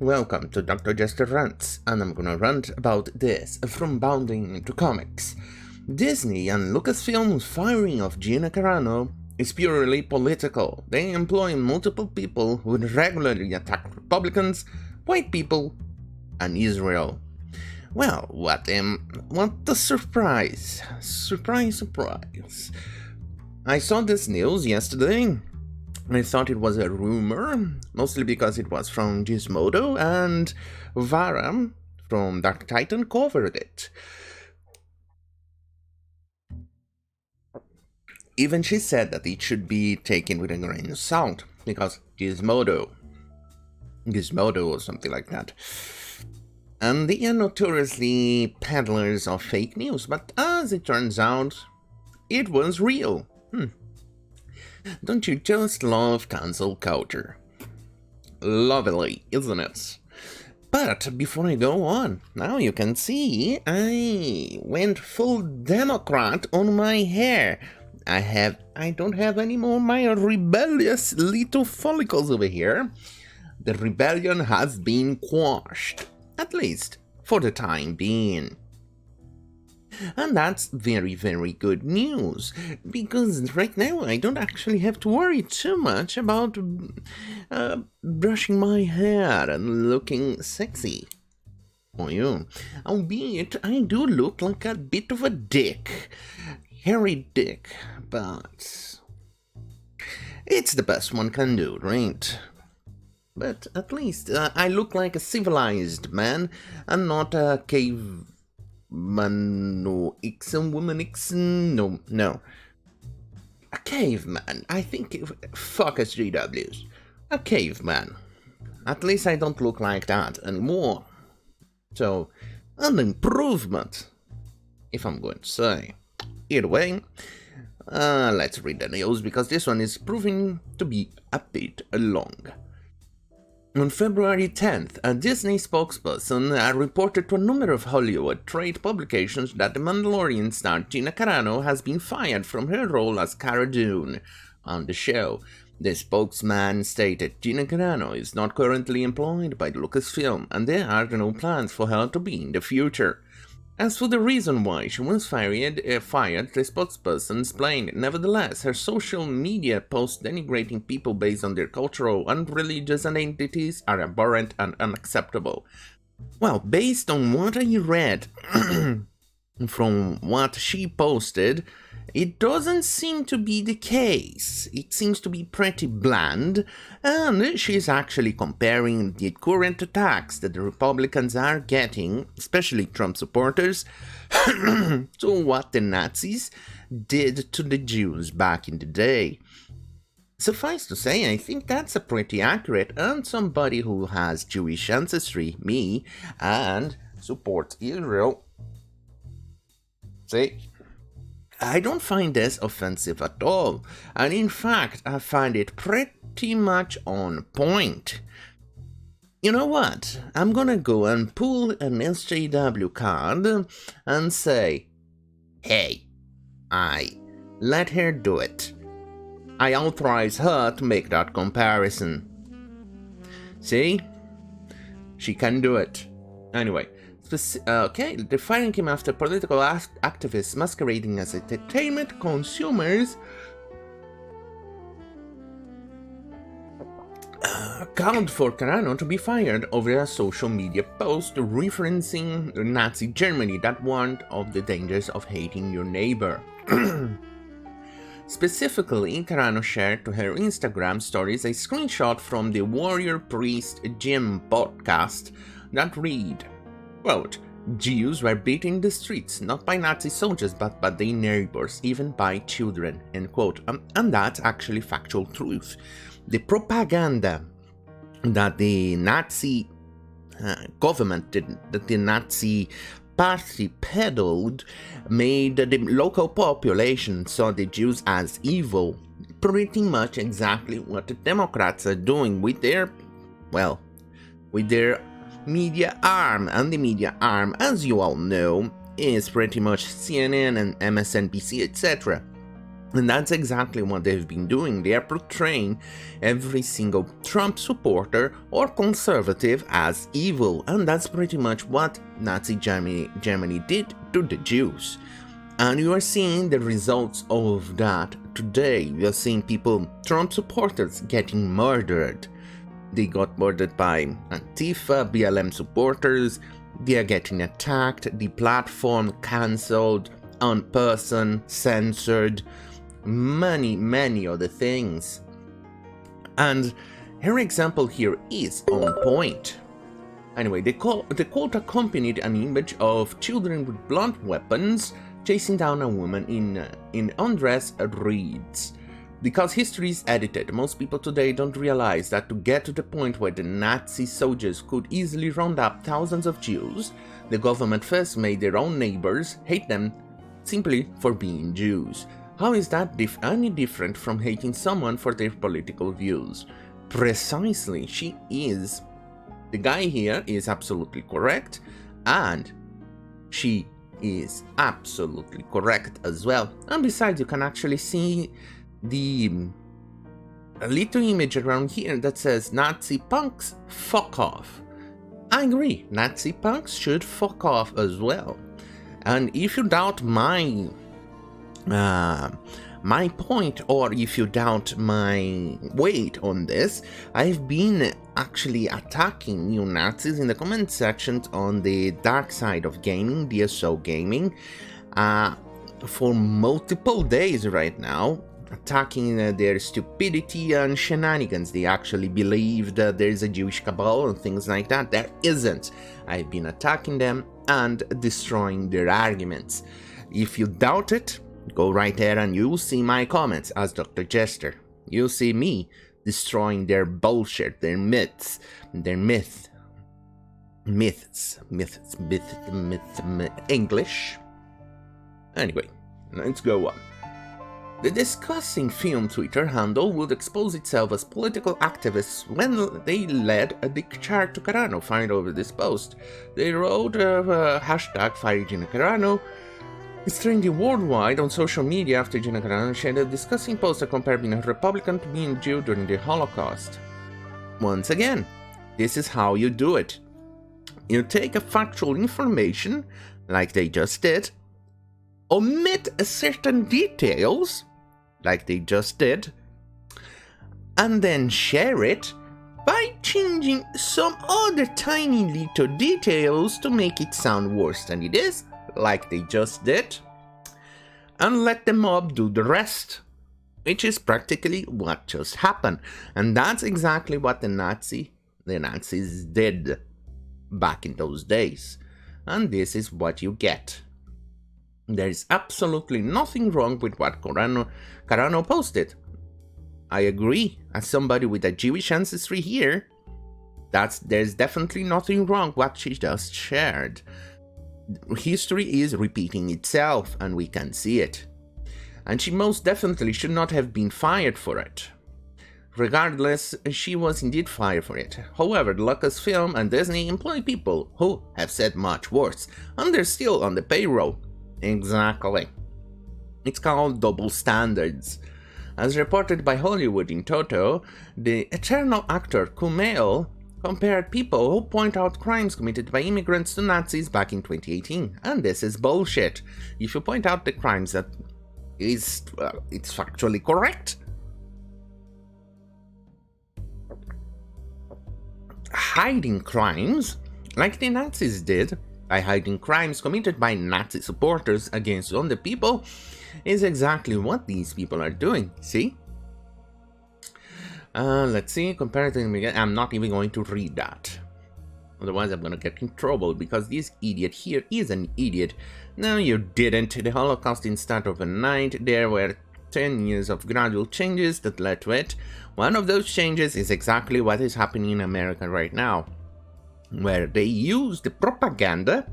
Welcome to Dr. Jester Rants, and I'm gonna rant about this from bounding to comics. Disney and Lucasfilm's firing of Gina Carano is purely political. They employ multiple people who regularly attack Republicans, white people, and Israel. Well, what a surprise. Surprise. I saw this news yesterday. I thought it was a rumor, mostly because it was from Gizmodo, and Vara from Dark Titan covered it. Even she said that it should be taken with a grain of salt, because Gizmodo or something like that. And they are notoriously peddlers of fake news, but as it turns out, it was real. Don't you just love cancel culture? Lovely, isn't it? But before I go on, now you can see I went full Democrat on my hair. I don't have any more my rebellious little follicles over here. The rebellion has been quashed, at least for the time being. And that's very, very good news, because right now I don't actually have to worry too much about brushing my hair and looking sexy. Oh yeah, albeit I do look like a bit of a dick, hairy dick, but it's the best one can do, right? But at least I look like a civilized man and not a caveman or Ixon, woman Ixon, no. A caveman, I think, fuck SJWs. A caveman. At least I don't look like that anymore. So, an improvement, if I'm going to say. Either way, let's read the news, because this one is proving to be a bit long. On February 10th, a Disney spokesperson reported to a number of Hollywood trade publications that the Mandalorian star Gina Carano has been fired from her role as Cara Dune on the show. The spokesman stated Gina Carano is not currently employed by Lucasfilm, and there are no plans for her to be in the future. As for the reason why she was fired, the spokesperson explained, nevertheless, her social media posts denigrating people based on their cultural and religious identities are abhorrent and unacceptable. Well, based on what I read from what she posted, it doesn't seem to be the case. It seems to be pretty bland, and she's actually comparing the current attacks that the Republicans are getting, especially Trump supporters, to what the Nazis did to the Jews back in the day. Suffice to say, I think that's a pretty accurate, and somebody who has Jewish ancestry, me, and supports Israel, see, I don't find this offensive at all, and in fact, I find it pretty much on point. You know what? I'm gonna go and pull an SJW card and say, hey, let her do it. I authorize her to make that comparison. See? She can do it. Anyway. Okay, the firing came after political activists masquerading as entertainment consumers called for Carano to be fired over a social media post referencing Nazi Germany that warned of the dangers of hating your neighbor. Specifically, Carano shared to her Instagram stories a screenshot from the Warrior Priest Jim podcast that read, quote, Jews were beaten in the streets, not by Nazi soldiers, but by their neighbors, even by children, end quote. And that's actually factual truth. The propaganda that the Nazi government did, that the Nazi party peddled, made the local population saw the Jews as evil. Pretty much exactly what the Democrats are doing with their, well, with their media arm, and the media arm, as you all know, is pretty much CNN and MSNBC, etc. And that's exactly what they've been doing. They are portraying every single Trump supporter or conservative as evil. And that's pretty much what Nazi Germany did to the Jews. And you are seeing the results of that today. You are seeing people, Trump supporters, getting murdered. They got murdered by Antifa, BLM supporters. They are getting attacked, the platform cancelled, unpersoned, censored, many other things. And her example here is on point. Anyway, the quote accompanied an image of children with blunt weapons chasing down a woman in undress reads, "Because history is edited, most people today don't realize that to get to the point where the Nazi soldiers could easily round up thousands of Jews, the government first made their own neighbors hate them simply for being Jews. How is that any different from hating someone for their political views?" Precisely, the guy here is absolutely correct, and she is absolutely correct as well. And besides, you can actually see a little image around here that says Nazi punks fuck off. I agree, Nazi punks should fuck off as well. And if you doubt my point, or if you doubt my weight on this, I've been actually attacking neo-Nazis in the comment sections on the dark side of gaming, DSO gaming, for multiple days right now, attacking their stupidity and shenanigans. They actually believe that there's a Jewish cabal and things like that. There isn't. I've been attacking them and destroying their arguments. If you doubt it, go right there and you'll see my comments as Dr. Jester. You'll see me destroying their bullshit, their myths, English. Anyway, let's go on. The discussing film Twitter handle would expose itself as political activists when they led a Dick charge to Carano. Find over this post. They wrote hashtag Fire Gina Carano. It's trending worldwide on social media after Gina Carano shared a disgusting post that compared being a Republican to being a Jew during the Holocaust. Once again, this is how you do it. You take a factual information, like they just did, omit certain details, like they just did, and then share it by changing some other tiny little details to make it sound worse than it is, like they just did, and let the mob do the rest, which is practically what just happened. And that's exactly what the Nazis did back in those days. And this is what you get. There is absolutely nothing wrong with what Carano posted. I agree, as somebody with a Jewish ancestry here, there's definitely nothing wrong with what she just shared. History is repeating itself, and we can see it. And she most definitely should not have been fired for it. Regardless, she was indeed fired for it. However, Lucasfilm and Disney employ people who have said much worse, and they're still on the payroll. Exactly. It's called double standards. As reported by Hollywood in Toto, the eternal actor Kumail compared people who point out crimes committed by immigrants to Nazis back in 2018, and this is bullshit. If you point out the crimes that it's factually correct. Hiding crimes, like the Nazis did, by hiding crimes committed by Nazi supporters against other people, is exactly what these people are doing, see? Let's see, comparatively, I'm not even going to read that. Otherwise I'm gonna get in trouble, because this idiot here is an idiot. No, you didn't. The Holocaust didn't start overnight. There were 10 years of gradual changes that led to it. One of those changes is exactly what is happening in America right now, where they use the propaganda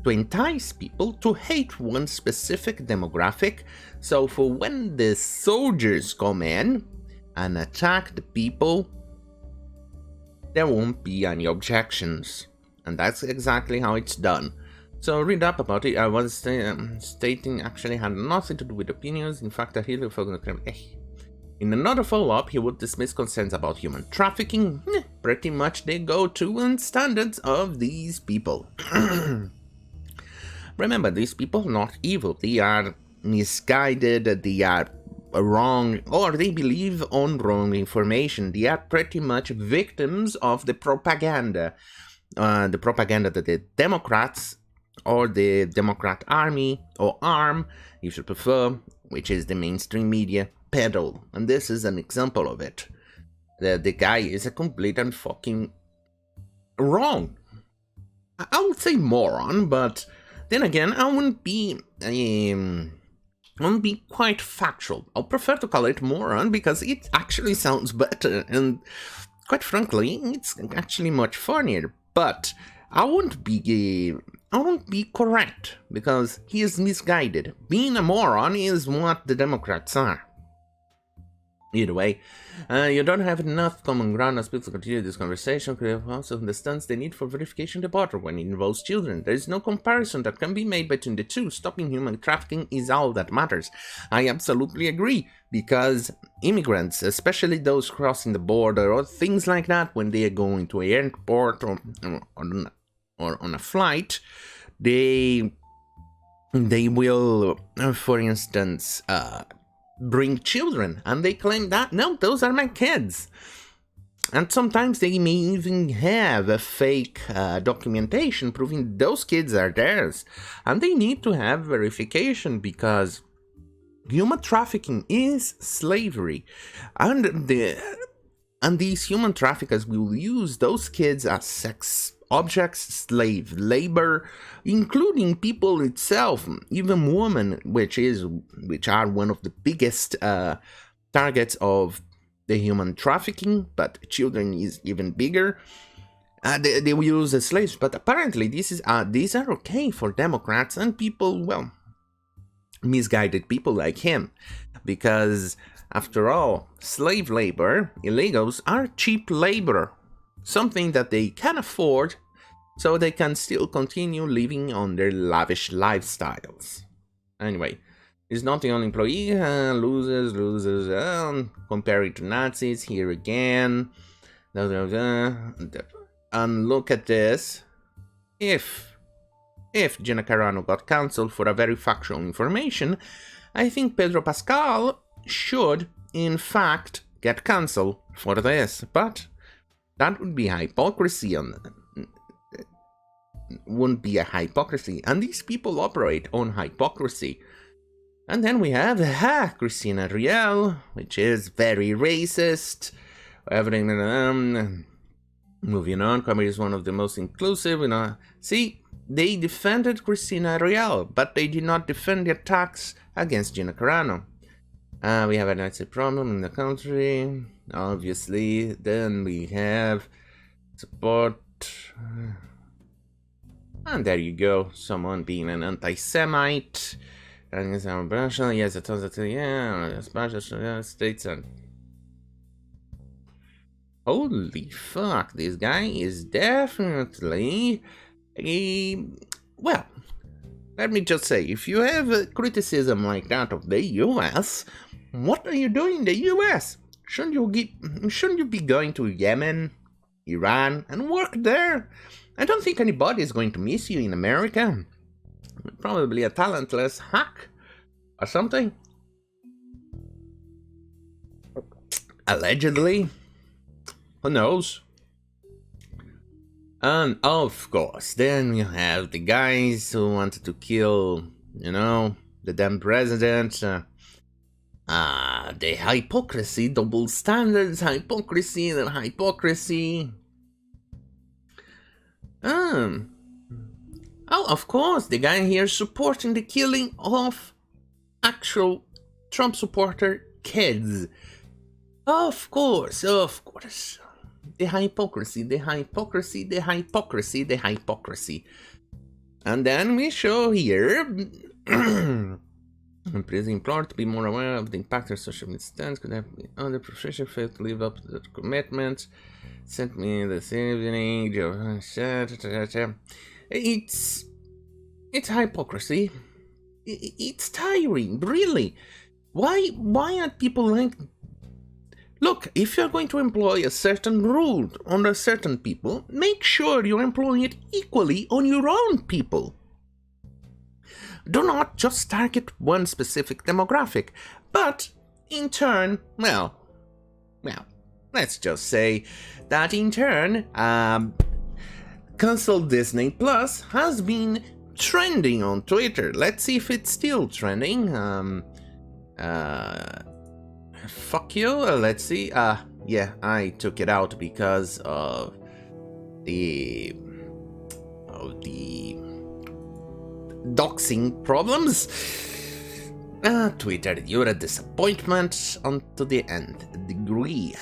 to entice people to hate one specific demographic. So for when the soldiers come in and attack the people, there won't be any objections. And that's exactly how it's done. So read up about it. I was stating actually had nothing to do with opinions. In fact, I really focused on in another follow-up, he would dismiss concerns about human trafficking. Pretty much the go-to and standards of these people. Remember, these people are not evil. They are misguided, they are wrong, or they believe on wrong information. They are pretty much victims of the propaganda. The propaganda that the Democrats or the Democrat army or arm, if you prefer, which is the mainstream media, peddle. And this is an example of it. The guy is a complete and fucking wrong. I would say moron, but then again, I wouldn't be quite factual. I'll prefer to call it moron because it actually sounds better, and quite frankly, it's actually much funnier. But I won't be correct because he is misguided. Being a moron is what the Democrats are. Either way, you don't have enough common ground as people to continue this conversation. Creative also understands the need for verification of the border when it involves children. There is no comparison that can be made between the two. Stopping human trafficking is all that matters. I absolutely agree, because immigrants, especially those crossing the border or things like that, when they are going to an airport or on a flight, they will, for instance, bring children, and they claim that, no, those are my kids. And sometimes they may even have a fake documentation proving those kids are theirs. And they need to have verification because human trafficking is slavery. And these human traffickers will use those kids as sex objects, slave labor, including people itself, even women, which are one of the biggest targets of the human trafficking, but children is even bigger. They will use as slaves, but apparently these are okay for Democrats and people, well, misguided people like him, because after all, slave labor, illegals, are cheap labor, something that they can afford, so they can still continue living on their lavish lifestyles. Anyway, he's not the only employee. Losers. Comparing to Nazis here again. And look at this. If Gina Carano got cancelled for a very factual information, I think Pedro Pascal should, in fact, get cancelled for this. But that would be hypocrisy wouldn't be a hypocrisy, and these people operate on hypocrisy. And then we have Christina Riel, which is very racist. Everything. Moving on, comedy is one of the most inclusive. See, they defended Christina Riel, but they did not defend the attacks against Gina Carano. We have a Nazi problem in the country, obviously. Then we have support. And there you go, someone being an anti-Semite. Yes, it turns out, yeah, states and holy fuck, this guy is definitely well, let me just say, if you have a criticism like that of the US, what are you doing in the US? Shouldn't you be going to Yemen, Iran, and work there? I don't think anybody is going to miss you in America. Probably a talentless hack or something. Allegedly. Who knows? And of course, then you have the guys who wanted to kill, the damn president. The hypocrisy, double standards, hypocrisy. Oh, of course, the guy here supporting the killing of actual Trump supporter kids. Of course. The hypocrisy. And then we show here, please implore to be more aware of the impact of social media stands. Could have other profession failed to live up to that commitment. Sent me this evening. It's It's hypocrisy. It's tiring, really. Why aren't people like... Look, if you're going to employ a certain rule on a certain people, make sure you're employing it equally on your own people. Do not just target one specific demographic, but in turn, well, let's just say that in turn, Cancel Disney Plus has been trending on Twitter. Let's see if it's still trending. Fuck you. Let's see. Yeah, I took it out because of the doxing problems. Twitter, you're a disappointment to the nth degree.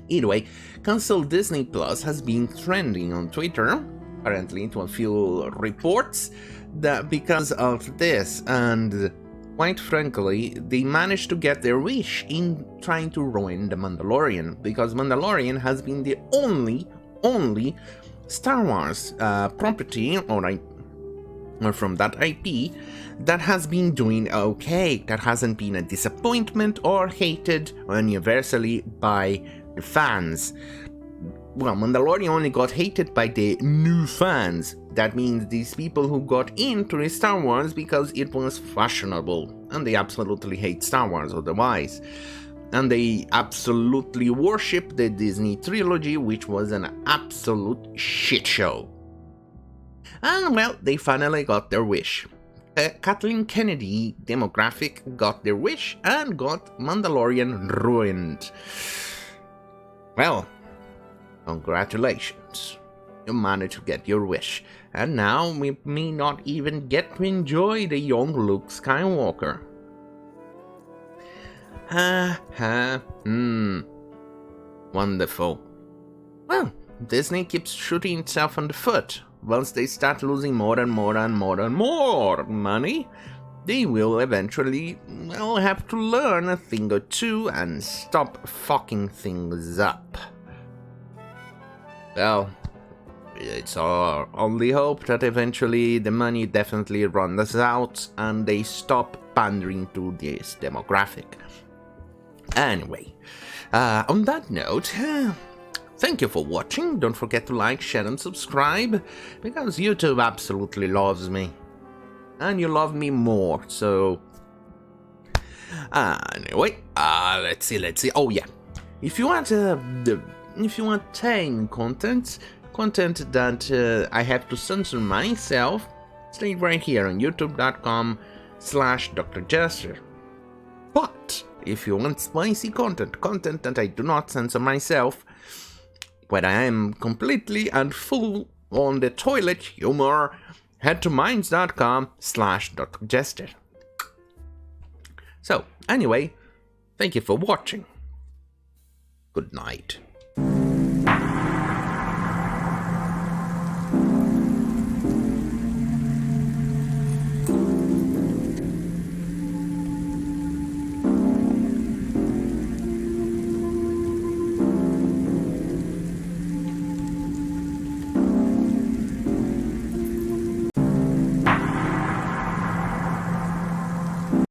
Either way, Cancel Disney Plus has been trending on Twitter, apparently to a few reports, that because of this, and quite frankly, they managed to get their wish in trying to ruin The Mandalorian, because Mandalorian has been the only Star Wars property, or from that IP, that has been doing okay, that hasn't been a disappointment or hated universally by the fans. Well, Mandalorian only got hated by the new fans. That means these people who got into Star Wars because it was fashionable, and they absolutely hate Star Wars otherwise. And they absolutely worship the Disney trilogy, which was an absolute shit show. And well, they finally got their wish. Kathleen Kennedy demographic got their wish and got Mandalorian ruined. Well, congratulations. You managed to get your wish, and now we may not even get to enjoy the young Luke Skywalker. Wonderful. Well, Disney keeps shooting itself in the foot. Once they start losing more and more money, they will eventually, well, have to learn a thing or two and stop fucking things up. Well, it's our only hope that eventually the money definitely runs out and they stop pandering to this demographic. Anyway, on that note, thank you for watching. Don't forget to like, share, and subscribe, because YouTube absolutely loves me. And you love me more, so... Anyway, let's see. Oh yeah, if you want tame content that I have to censor myself, stay right here on youtube.com/Dr. Jester. But if you want spicy content that I do not censor myself, when I am completely and full on the toilet humor, head to minds.com/Dr. Jester. So, anyway, thank you for watching. Good night.